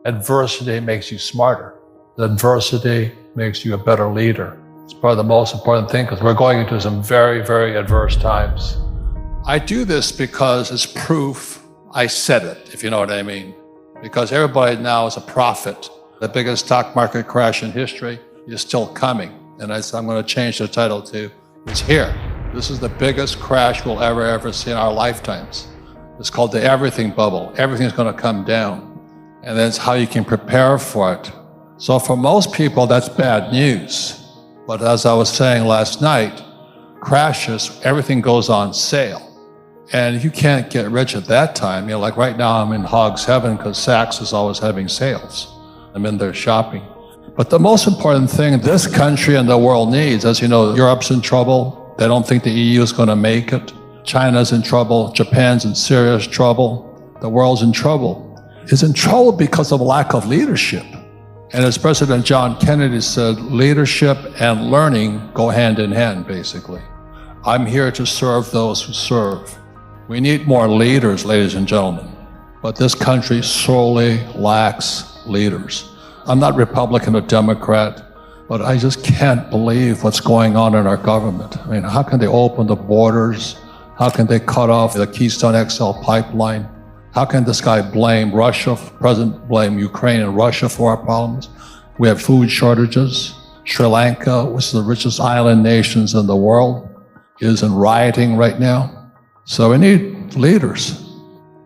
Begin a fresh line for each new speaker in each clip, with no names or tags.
Adversity makes you smarter. Adversity makes you a better leader. It's probably the most important thing because we're going into some very, very adverse times. I do this because it's proof I said it, if you know what I mean. Because everybody now is a prophet. The biggest stock market crash in history is still coming. And I'm going to change the title to, it's here. This is the biggest crash we'll ever see in our lifetimes. It's called the everything bubble. Everything's going to come down. And that's how you can prepare for it. So for most people, that's bad news. But as I was saying last night, crashes, everything goes on sale. And you can't get rich at that time. You know, like right now I'm in hog's heaven because Saks is always having sales. I'm in there shopping. But the most important thing this country and the world needs, as you know, Europe's in trouble. They don't think the EU is going to make it. China's in trouble. Japan's in serious trouble. The world's in trouble. It's in trouble because of lack of leadership. And as President John Kennedy said, leadership and learning go hand in hand, basically. I'm here to serve those who serve. We need more leaders, ladies and gentlemen. But this country sorely lacks leaders. I'm not Republican or Democrat, but I just can't believe what's going on in our government. I mean, how can they open the borders? How can they cut off the Keystone XL pipeline? How can this guy blame Russia, President blame Ukraine and Russia for our problems? We have food shortages. Sri Lanka, which is the richest island nations in the world, is in rioting right now. So we need leaders.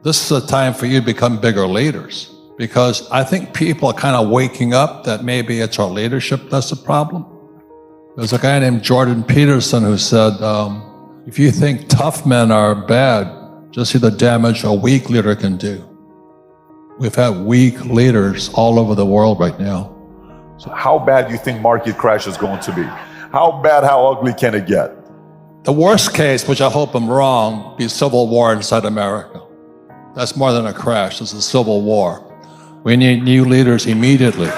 This is a time for you to become bigger leaders, because I think people are kind of waking up that maybe it's our leadership that's the problem. There's a guy named Jordan Peterson who said, if you think tough men are bad, just see the damage a weak leader can do. We've had weak leaders all over the world right now.
So how bad do you think market crash is going to be? How bad, how ugly can it get?
The worst case, which I hope I'm wrong, be civil war inside America. That's more than a crash, it's a civil war. We need new leaders immediately.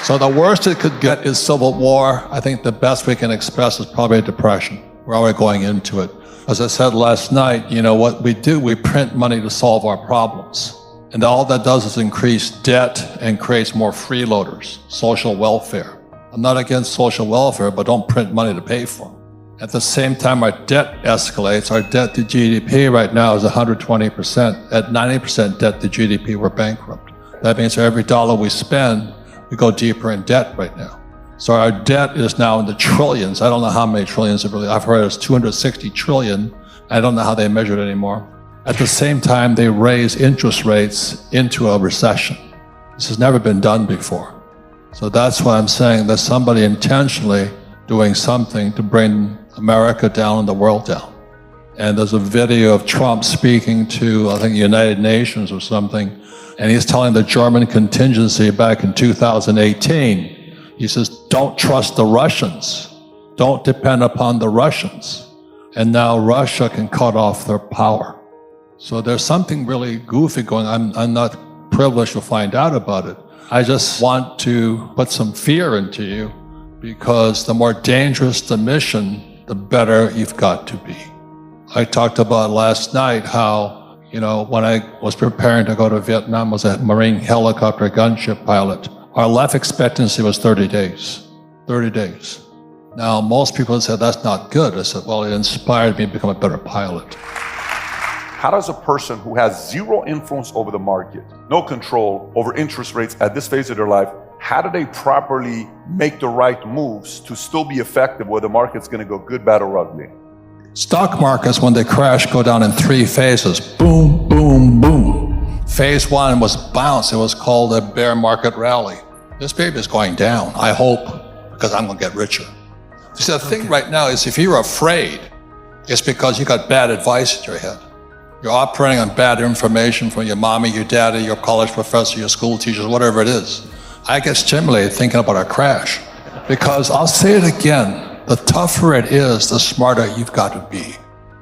So the worst it could get is civil war. I think the best we can express is probably a depression. We're already going into it. As I said last night, you know, what we do, we print money to solve our problems. And all that does is increase debt and creates more freeloaders, social welfare. I'm not against social welfare, but don't print money to pay for them. At the same time, our debt escalates. Our debt to GDP right now is 120%. At 90% debt to GDP, we're bankrupt. That means for every dollar we spend, we go deeper in debt right now. So our debt is now in the trillions. I don't know how many trillions it really, I've heard it's 260 trillion. I don't know how they measure it anymore. At the same time, they raise interest rates into a recession. This has never been done before. So that's why I'm saying there's somebody intentionally doing something to bring America down and the world down. And there's a video of Trump speaking to, I think, the United Nations or something, and he's telling the German contingency back in 2018, he says, don't trust the Russians. Don't depend upon the Russians. And now Russia can cut off their power. So there's something really goofy going on. I'm not privileged to find out about it. I just want to put some fear into you, because the more dangerous the mission, the better you've got to be. I talked about last night how, you know, when I was preparing to go to Vietnam, I was a Marine helicopter gunship pilot. Our life expectancy was 30 days. 30 days. Now, most people said, that's not good. I said, well, it inspired me to become a better pilot.
How does a person who has zero influence over the market, no control over interest rates at this phase of their life, how do they properly make the right moves to still be effective where the market's going to go good, bad, or ugly?
Stock markets, when they crash, go down in 3 phases. Boom, boom, boom. Phase 1 was bounce. It was called a bear market rally. This baby is going down, I hope, because I'm going to get richer. See, the thing right now is if you're afraid, it's because you got bad advice in your head. You're operating on bad information from your mommy, your daddy, your college professor, your school teachers, whatever it is. I get stimulated thinking about a crash, because I'll say it again, the tougher it is, the smarter you've got to be.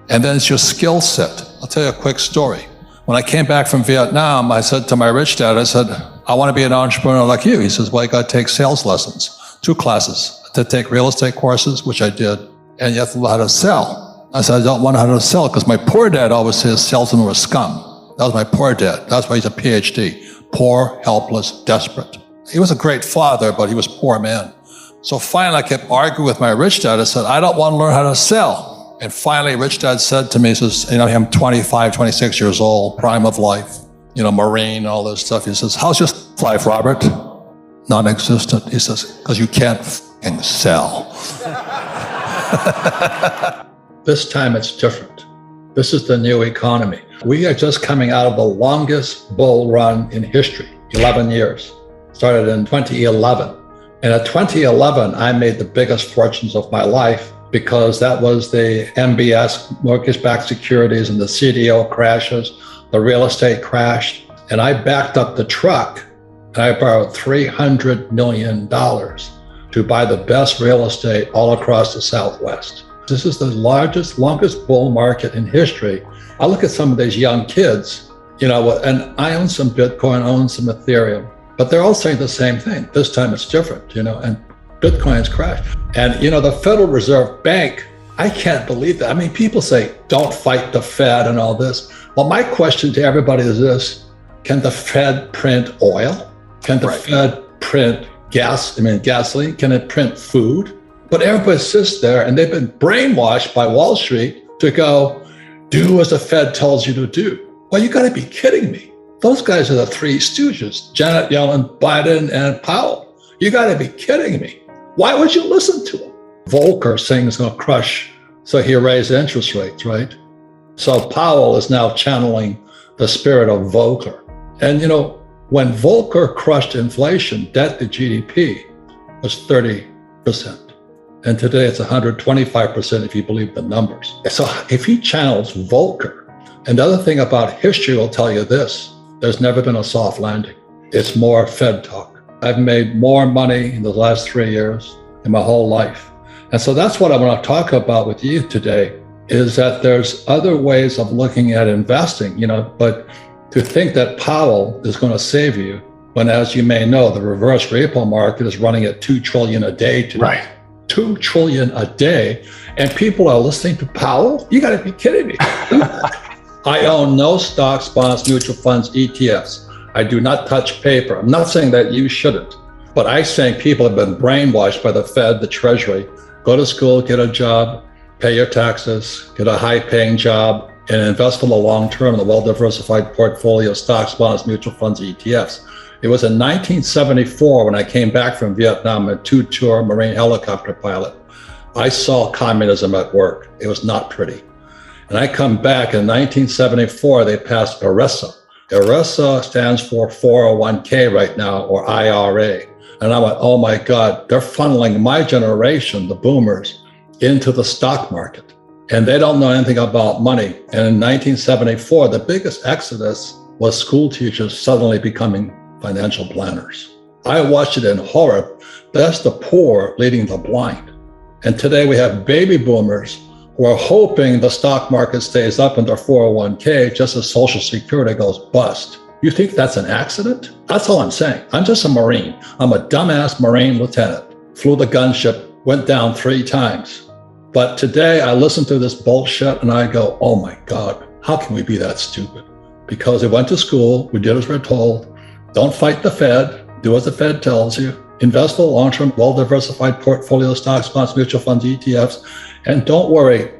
And then it's your skill set. I'll tell you a quick story. When I came back from Vietnam, I said to my rich dad, I said, I want to be an entrepreneur like you. He says, well, you got to take sales lessons, 2 classes, to take real estate courses, which I did, and you have to learn how to sell. I said, I don't want to know how to sell, because my poor dad always says salesmen were scum. That was my poor dad. That's why he's a PhD. poor, helpless, desperate. He was a great father, but he was a poor man. So finally, I kept arguing with my rich dad. I said, I don't want to learn how to sell. And finally, rich dad said to me, he says, I'm 25, 26 years old, prime of life, Marine, all this stuff. He says, how's your life, Robert? Non-existent. He says, because you can't f***ing sell. This time it's different. This is the new economy. We are just coming out of the longest bull run in history, 11 years. Started in 2011. And at 2011, I made the biggest fortunes of my life because that was the MBS, mortgage-backed securities, and the CDO crashes, the real estate crashed. And I backed up the truck and I borrowed $300 million to buy the best real estate all across the Southwest. This is the longest bull market in history. I look at some of these young kids, and I own some Bitcoin, I own some Ethereum, but they're all saying the same thing. This time it's different, and Bitcoin's crashed. And, the Federal Reserve Bank, I can't believe that. I mean, people say, don't fight the Fed and all this. Well, my question to everybody is this: can the Fed print oil? Can the Fed print gasoline? Can it print food? But everybody sits there and they've been brainwashed by Wall Street to go, do as the Fed tells you to do. Well, you got to be kidding me. Those guys are the three stooges, Janet Yellen, Biden, and Powell. You got to be kidding me. Why would you listen to them? Volcker saying it's going to crush, so he raised interest rates, right? So Powell is now channeling the spirit of Volcker. And when Volcker crushed inflation, debt to GDP was 30%. And today it's 125% if you believe the numbers. So if he channels Volcker, and the other thing about history will tell you this: there's never been a soft landing. It's more Fed talk. I've made more money in the last 3 years in my whole life. And so that's what I want to talk about with you today, is that there's other ways of looking at investing, but to think that Powell is going to save you when, as you may know, the reverse repo market is running at $2 trillion a day today. Right. $2 trillion a day, and people are listening to Powell? You got to be kidding me. I own no stocks, bonds, mutual funds, ETFs. I do not touch paper. I'm not saying that you shouldn't, but I'm saying people have been brainwashed by the Fed, the Treasury. Go to school, get a job, pay your taxes, get a high-paying job, and invest for the long term in a well-diversified portfolio of stocks, bonds, mutual funds, ETFs. It was in 1974 when I came back from Vietnam, a two-tour Marine helicopter pilot. I saw communism at work. It was not pretty. And I come back in 1974, they passed ERISA. ERISA stands for 401k right now, or IRA. And I went, oh my God, they're funneling my generation, the boomers, into the stock market. And they don't know anything about money. And in 1974, the biggest exodus was school teachers suddenly becoming financial planners. I watched it in horror. That's the poor leading the blind. And today we have baby boomers who are hoping the stock market stays up in their 401k just as Social Security goes bust. You think that's an accident? That's all I'm saying. I'm just a Marine. I'm a dumbass Marine lieutenant. Flew the gunship, went down 3 times. But today I listen to this bullshit and I go, oh my God, how can we be that stupid? Because we went to school, we did as we're told. Don't fight the Fed, do as the Fed tells you. Invest for long-term, well-diversified portfolio stocks, bonds, mutual funds, ETFs. And don't worry,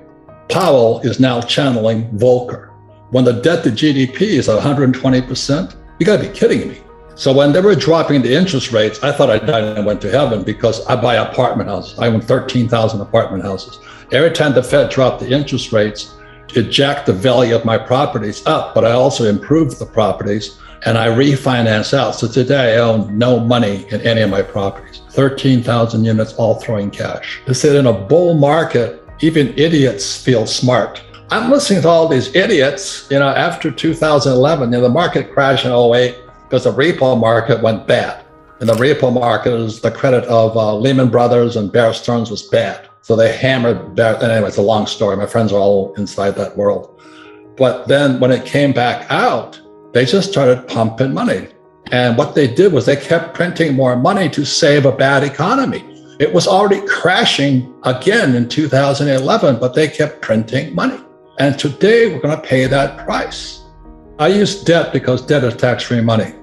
Powell is now channeling Volcker. When the debt to GDP is 120%, you gotta be kidding me. So when they were dropping the interest rates, I thought I died and went to heaven because I buy apartment houses. I own 13,000 apartment houses. Every time the Fed dropped the interest rates, it jacked the value of my properties up, but I also improved the properties and I refinance out. So today I own no money in any of my properties. 13,000 units, all throwing cash. They said in a bull market, even idiots feel smart. I'm listening to all these idiots, after 2011, the market crashed in 2008 because the repo market went bad. And the repo market is the credit of Lehman Brothers and Bear Stearns was bad. So they hammered Bear. Anyway, it's a long story. My friends are all inside that world. But then when it came back out, they just started pumping money. And what they did was they kept printing more money to save a bad economy. It was already crashing again in 2011, but they kept printing money. And today we're going to pay that price. I use debt because debt is tax-free money.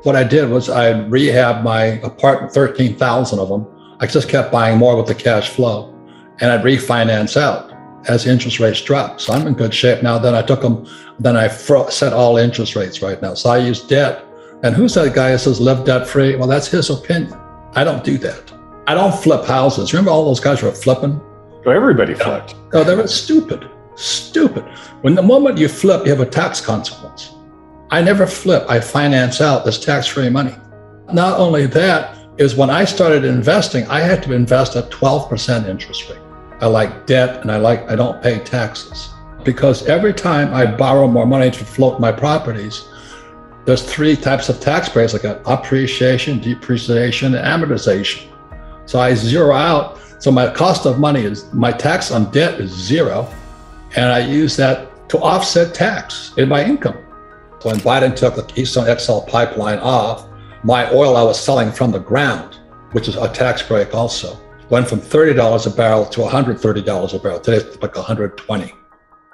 What I did was I rehabbed my apartment, 13,000 of them. I just kept buying more with the cash flow, and I'd refinance out as interest rates dropped. So I'm in good shape now. Then I took them, then I set all interest rates right now. So I use debt. And who's that guy that says live debt free? Well, that's his opinion. I don't do that. I don't flip houses. Remember all those guys were flipping?
So everybody flipped.
Oh, they were stupid. When the moment you flip, you have a tax consequence. I never flip. I finance out. There's tax-free money. Not only that, is when I started investing, I had to invest at 12% interest rate. I like debt and I don't pay taxes. Because every time I borrow more money to float my properties, there's 3 types of tax breaks. I got appreciation, depreciation, and amortization. So I zero out. So my cost of money is, my tax on debt is 0. And I use that to offset tax in my income. So when Biden took the Keystone XL pipeline off, my oil I was selling from the ground, which is a tax break also, went from $30 a barrel to $130 a barrel. Today it's like $120.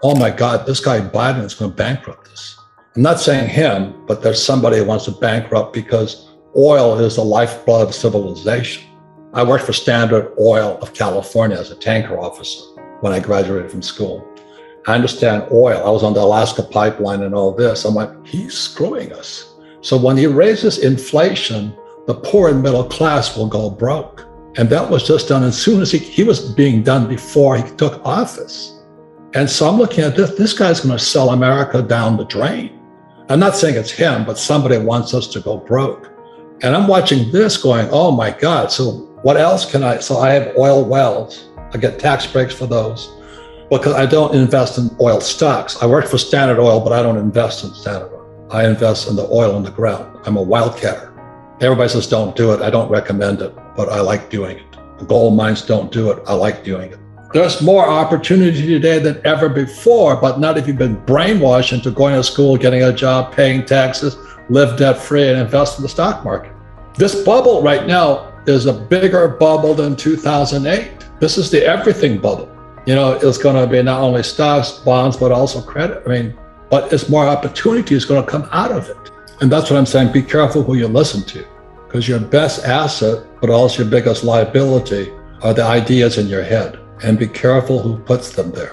Oh my God, this guy Biden is going to bankrupt us. I'm not saying him, but there's somebody who wants to bankrupt because oil is the lifeblood of civilization. I worked for Standard Oil of California as a tanker officer when I graduated from school. I understand oil. I was on the Alaska pipeline and all this. I'm like, he's screwing us. So when he raises inflation, the poor and middle class will go broke. And that was just done as soon as he was being done before he took office. And so I'm looking at this guy's going to sell America down the drain. I'm not saying it's him, but somebody wants us to go broke. And I'm watching this going, oh my God, so what else can so I have oil wells. I get tax breaks for those because I don't invest in oil stocks. I work for Standard Oil, but I don't invest in Standard Oil. I invest in the oil in the ground. I'm a wildcatter. Everybody says don't do it. I don't recommend it, but I like doing it. The gold mines don't do it. I like doing it. There's more opportunity today than ever before, but not if you've been brainwashed into going to school, getting a job, paying taxes, live debt free, and invest in the stock market. This bubble right now is a bigger bubble than 2008. This is the everything bubble. You know, it's going to be not only stocks, bonds, but also credit. But it's more opportunity is going to come out of it. And that's what I'm saying. Be careful who you listen to, because your best asset, but also your biggest liability, are the ideas in your head. And be careful who puts them there.